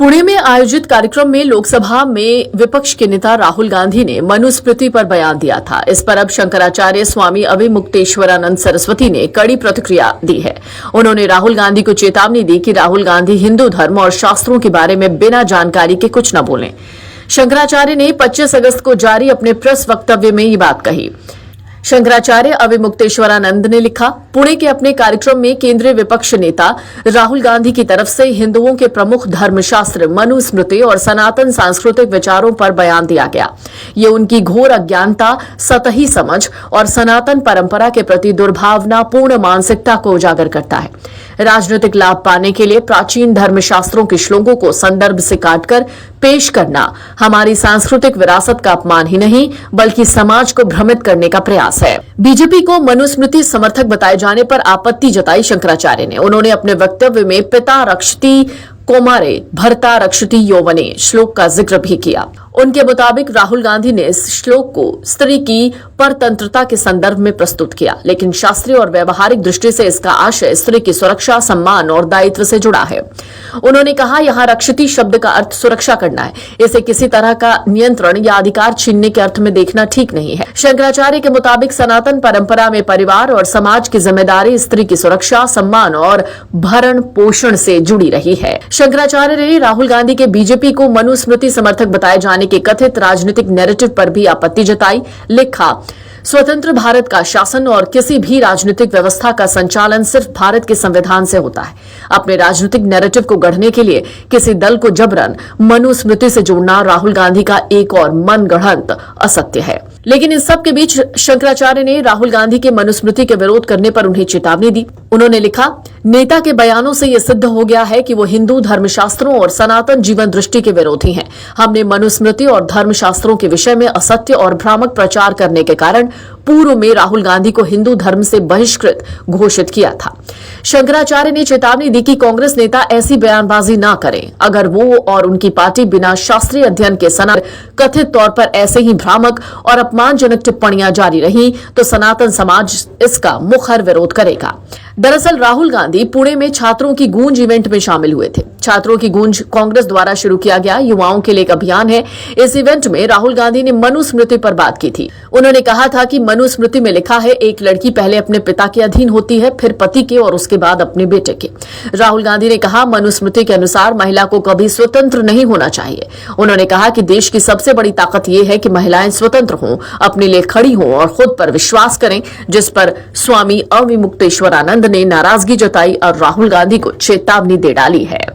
पुणे में आयोजित कार्यक्रम में लोकसभा में विपक्ष के नेता राहुल गांधी ने मनुस्मृति पर बयान दिया था। इस पर अब शंकराचार्य स्वामी अविमुक्तेश्वरानंद सरस्वती ने कड़ी प्रतिक्रिया दी है। उन्होंने राहुल गांधी को चेतावनी दी कि राहुल गांधी हिंदू धर्म और शास्त्रों के बारे में बिना जानकारी के कुछ न बोलें। शंकराचार्य ने 25 अगस्त को जारी अपने प्रेस वक्तव्य में ये बात कही। शंकराचार्य अविमुक्तेश्वरानंद ने लिखा, पुणे के अपने कार्यक्रम में केंद्रीय विपक्ष नेता राहुल गांधी की तरफ से हिंदुओं के प्रमुख धर्मशास्त्र मनुस्मृति और सनातन सांस्कृतिक विचारों पर बयान दिया गया। ये उनकी घोर अज्ञानता, सतही समझ और सनातन परंपरा के प्रति दुर्भावनापूर्ण मानसिकता को उजागर करता है। राजनीतिक लाभ पाने के लिए प्राचीन धर्मशास्त्रों के श्लोकों को संदर्भ से काटकर पेश करना हमारी सांस्कृतिक विरासत का अपमान ही नहीं बल्कि समाज को भ्रमित करने का प्रयास है। बीजेपी को मनुस्मृति समर्थक बताए जाने पर आपत्ति जताई शंकराचार्य ने। उन्होंने अपने वक्तव्य में पिता रक्षति कौमारे भर्ता रक्षति यौवने श्लोक का जिक्र भी किया। उनके मुताबिक राहुल गांधी ने इस श्लोक को स्त्री की परतंत्रता के संदर्भ में प्रस्तुत किया, लेकिन शास्त्रीय और व्यवहारिक दृष्टि से इसका आशय स्त्री की सुरक्षा, सम्मान और दायित्व से जुड़ा है। उन्होंने कहा, यहाँ रक्षति शब्द का अर्थ सुरक्षा करना है। इसे किसी तरह का नियंत्रण या अधिकार छीनने के अर्थ में देखना ठीक नहीं है। शंकराचार्य के मुताबिक सनातन परंपरा में परिवार और समाज की जिम्मेदारी स्त्री की सुरक्षा, सम्मान और भरण पोषण से जुड़ी रही है। शंकराचार्य ने राहुल गांधी के बीजेपी को मनुस्मृति समर्थक बताए जाने के कथित राजनीतिक नैरेटिव पर भी आपत्ति जताई। लिखा, स्वतंत्र भारत का शासन और किसी भी राजनीतिक व्यवस्था का संचालन सिर्फ भारत के संविधान से होता है। अपने राजनीतिक नैरेटिव को गढ़ने के लिए किसी दल को जबरन मनुस्मृति से जोड़ना राहुल गांधी का एक और मनगढ़ंत असत्य है। लेकिन इस सब के बीच शंकराचार्य ने राहुल गांधी के मनुस्मृति के विरोध करने पर उन्हें चेतावनी दी। उन्होंने लिखा, नेता के बयानों से यह सिद्ध हो गया है कि वो हिंदू धर्मशास्त्रों और सनातन जीवन दृष्टि के विरोधी हैं। हमने मनुस्मृति और धर्मशास्त्रों के विषय में असत्य और भ्रामक प्रचार करने के कारण पूर्व में राहुल गांधी को हिंदू धर्म से बहिष्कृत घोषित किया था। शंकराचार्य ने चेतावनी दी कि कांग्रेस नेता ऐसी बयानबाजी न करें। अगर वो और उनकी पार्टी बिना शास्त्रीय अध्ययन के सनद कथित तौर पर ऐसे ही भ्रामक और अपमानजनक टिप्पणियां जारी रही तो सनातन समाज इसका मुखर विरोध करेगा। दरअसल राहुल गांधी पुणे में छात्रों की गूंज इवेंट में शामिल हुए थे। छात्रों की गूंज कांग्रेस द्वारा शुरू किया गया युवाओं के लिए एक अभियान है। इस इवेंट में राहुल गांधी ने मनुस्मृति पर बात की थी। उन्होंने कहा था कि मनुस्मृति में लिखा है, एक लड़की पहले अपने पिता के अधीन होती है, फिर पति के और उसके बाद अपने बेटे के। राहुल गांधी ने कहा, मनुस्मृति के अनुसार महिला को कभी स्वतंत्र नहीं होना चाहिए। उन्होंने कहा कि देश की सबसे बड़ी ताकत यह है कि महिलाएं स्वतंत्र हों, अपने लिए खड़ी हों और खुद पर विश्वास करें, जिस पर स्वामी अविमुक्तेश्वरानंद ने नाराजगी जताई और राहुल गांधी को चेतावनी दे डाली है।